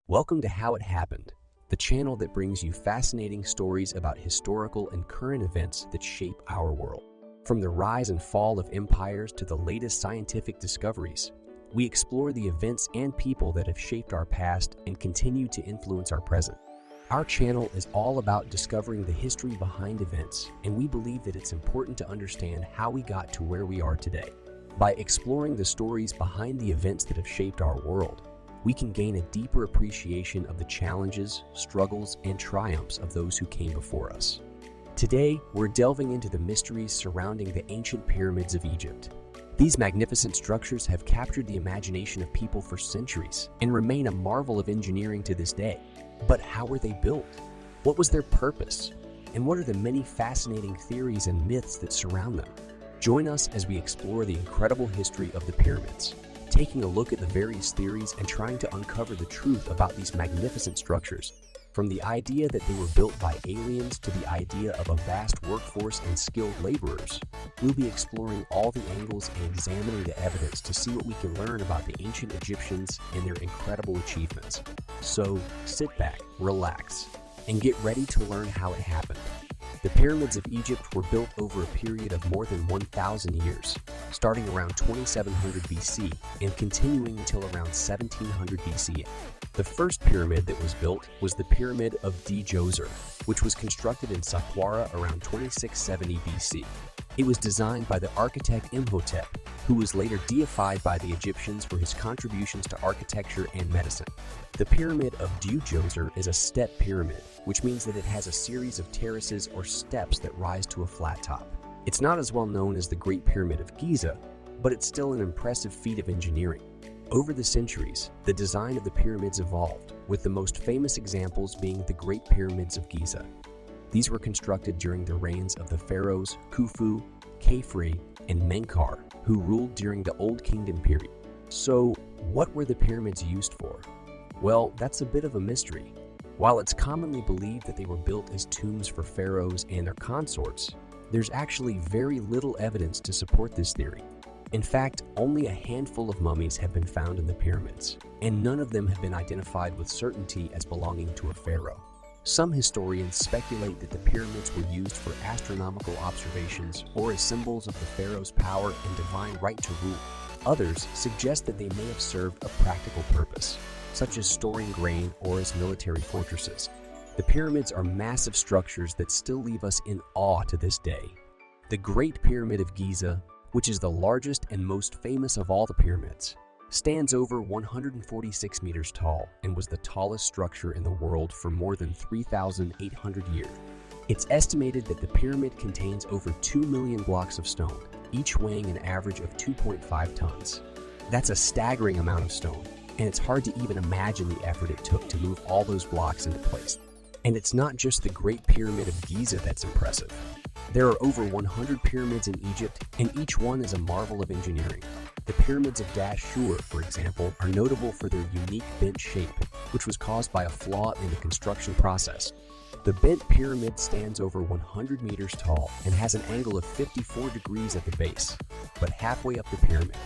Welcome to How It Happened, the channel that brings you fascinating stories about historical and current events that shape our world. From the rise and fall of empires to the latest scientific discoveries, we explore the events and people that have shaped our past and continue to influence our present. Our channel is all about discovering the history behind events, and we believe that it's important to understand how we got to where we are today. By exploring the stories behind the events that have shaped our world, we can gain a deeper appreciation of the challenges, struggles, and triumphs of those who came before us. Today, we're delving into the mysteries surrounding the ancient pyramids of Egypt. These magnificent structures have captured the imagination of people for centuries and remain a marvel of engineering to this day. But how were they built? What was their purpose? And what are the many fascinating theories and myths that surround them? Join us as we explore the incredible history of the pyramids, taking a look at the various theories and trying to uncover the truth about these magnificent structures. From the idea that they were built by aliens to the idea of a vast workforce and skilled laborers, we'll be exploring all the angles and examining the evidence to see what we can learn about the ancient Egyptians and their incredible achievements. So sit back, relax, and get ready to learn how it happened. The pyramids of Egypt were built over a period of more than 1,000 years, starting around 2700 BC and continuing until around 1700 BC. The first pyramid that was built was the Pyramid of Djoser, which was constructed in Saqqara around 2670 BC. It was designed by the architect Imhotep, who was later deified by the Egyptians for his contributions to architecture and medicine. The Pyramid of Djoser is a step pyramid, which means that it has a series of terraces or steps that rise to a flat top. It's not as well known as the Great Pyramid of Giza, but it's still an impressive feat of engineering. Over the centuries, the design of the pyramids evolved, with the most famous examples being the Great Pyramids of Giza. These were constructed during the reigns of the pharaohs Khufu, Khafre, and Menkaure, who ruled during the Old Kingdom period. So, what were the pyramids used for? Well, that's a bit of a mystery. While it's commonly believed that they were built as tombs for pharaohs and their consorts, there's actually very little evidence to support this theory. In fact, only a handful of mummies have been found in the pyramids, and none of them have been identified with certainty as belonging to a pharaoh. Some historians speculate that the pyramids were used for astronomical observations or as symbols of the pharaoh's power and divine right to rule. Others suggest that they may have served a practical purpose, such as storing grain or as military fortresses. The pyramids are massive structures that still leave us in awe to this day. The Great Pyramid of Giza, which is the largest and most famous of all the pyramids, stands over 146 meters tall and was the tallest structure in the world for more than 3,800 years. It's estimated that the pyramid contains over 2 million blocks of stone, each weighing an average of 2.5 tons. That's a staggering amount of stone, and it's hard to even imagine the effort it took to move all those blocks into place. And it's not just the Great Pyramid of Giza that's impressive. There are over 100 pyramids in Egypt, and each one is a marvel of engineering. The pyramids of Dashur, for example, are notable for their unique bent shape, which was caused by a flaw in the construction process. The bent pyramid stands over 100 meters tall and has an angle of 54 degrees at the base, but halfway up the pyramid,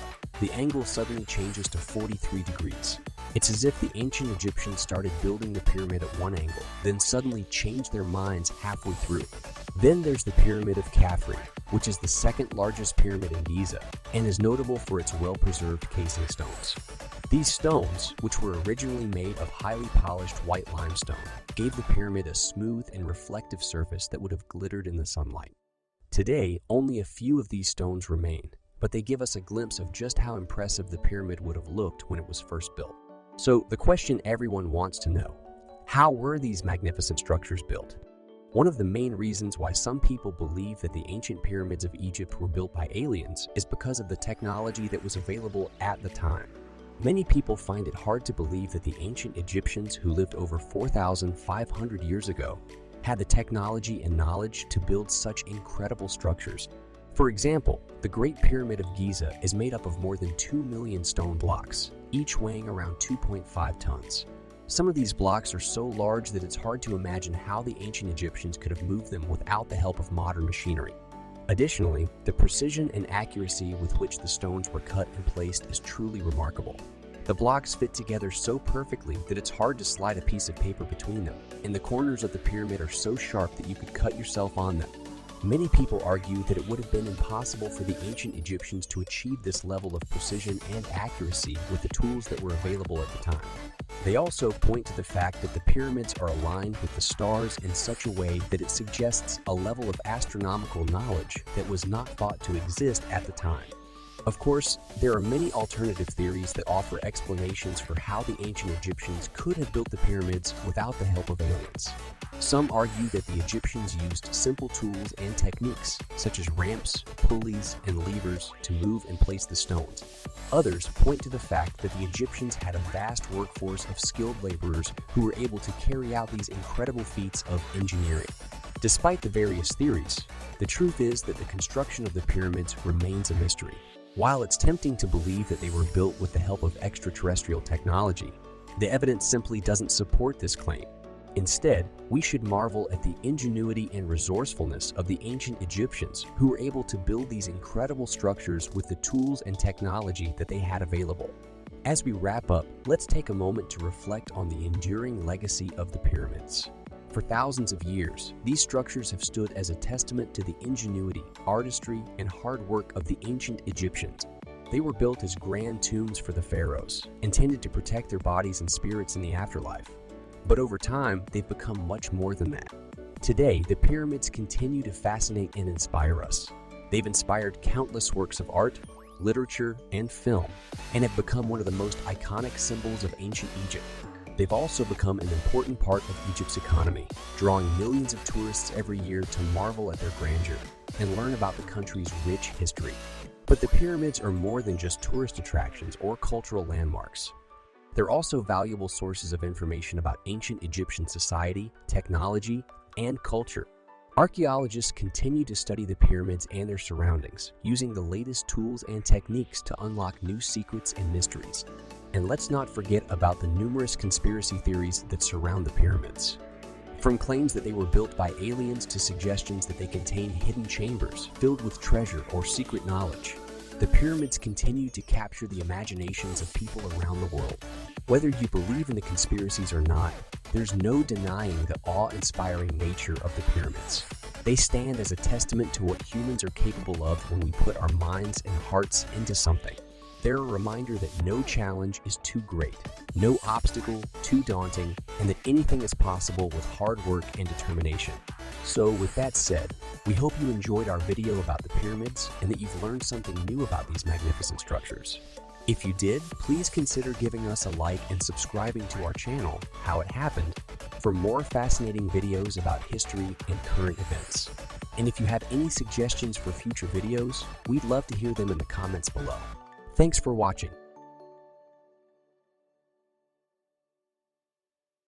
the angle suddenly changes to 43 degrees. It's as if the ancient Egyptians started building the pyramid at one angle, then suddenly changed their minds halfway through. Then there's the Pyramid of Khafre, which is the second largest pyramid in Giza and is notable for its well-preserved casing stones. These stones, which were originally made of highly polished white limestone, gave the pyramid a smooth and reflective surface that would have glittered in the sunlight. Today, only a few of these stones remain, but they give us a glimpse of just how impressive the pyramid would have looked when it was first built. So, the question everyone wants to know: how were these magnificent structures built? One of the main reasons why some people believe that the ancient pyramids of Egypt were built by aliens is because of the technology that was available at the time. Many people find it hard to believe that the ancient Egyptians, who lived over 4,500 years ago, had the technology and knowledge to build such incredible structures. For example, the Great Pyramid of Giza is made up of more than 2 million stone blocks, each weighing around 2.5 tons. Some of these blocks are so large that it's hard to imagine how the ancient Egyptians could have moved them without the help of modern machinery. Additionally, the precision and accuracy with which the stones were cut and placed is truly remarkable. The blocks fit together so perfectly that it's hard to slide a piece of paper between them, and the corners of the pyramid are so sharp that you could cut yourself on them. Many people argue that it would have been impossible for the ancient Egyptians to achieve this level of precision and accuracy with the tools that were available at the time. They also point to the fact that the pyramids are aligned with the stars in such a way that it suggests a level of astronomical knowledge that was not thought to exist at the time. Of course, there are many alternative theories that offer explanations for how the ancient Egyptians could have built the pyramids without the help of aliens. Some argue that the Egyptians used simple tools and techniques, such as ramps, pulleys, and levers, to move and place the stones. Others point to the fact that the Egyptians had a vast workforce of skilled laborers who were able to carry out these incredible feats of engineering. Despite the various theories, the truth is that the construction of the pyramids remains a mystery. While it's tempting to believe that they were built with the help of extraterrestrial technology, the evidence simply doesn't support this claim. Instead, we should marvel at the ingenuity and resourcefulness of the ancient Egyptians who were able to build these incredible structures with the tools and technology that they had available. As we wrap up, let's take a moment to reflect on the enduring legacy of the pyramids. For thousands of years, these structures have stood as a testament to the ingenuity, artistry, and hard work of the ancient Egyptians. They were built as grand tombs for the pharaohs, intended to protect their bodies and spirits in the afterlife. But over time, they've become much more than that. Today, the pyramids continue to fascinate and inspire us. They've inspired countless works of art, literature, and film, and have become one of the most iconic symbols of ancient Egypt. They've also become an important part of Egypt's economy, drawing millions of tourists every year to marvel at their grandeur and learn about the country's rich history. But the pyramids are more than just tourist attractions or cultural landmarks. They're also valuable sources of information about ancient Egyptian society, technology, and culture. Archaeologists continue to study the pyramids and their surroundings, using the latest tools and techniques to unlock new secrets and mysteries. And let's not forget about the numerous conspiracy theories that surround the pyramids. From claims that they were built by aliens to suggestions that they contain hidden chambers filled with treasure or secret knowledge, the pyramids continue to capture the imaginations of people around the world. Whether you believe in the conspiracies or not, there's no denying the awe-inspiring nature of the pyramids. They stand as a testament to what humans are capable of when we put our minds and hearts into something. They're a reminder that no challenge is too great, no obstacle too daunting, and that anything is possible with hard work and determination. So with that said, we hope you enjoyed our video about the pyramids and that you've learned something new about these magnificent structures. If you did, please consider giving us a like and subscribing to our channel, How It Happened, for more fascinating videos about history and current events. And if you have any suggestions for future videos, we'd love to hear them in the comments below. Thanks for watching.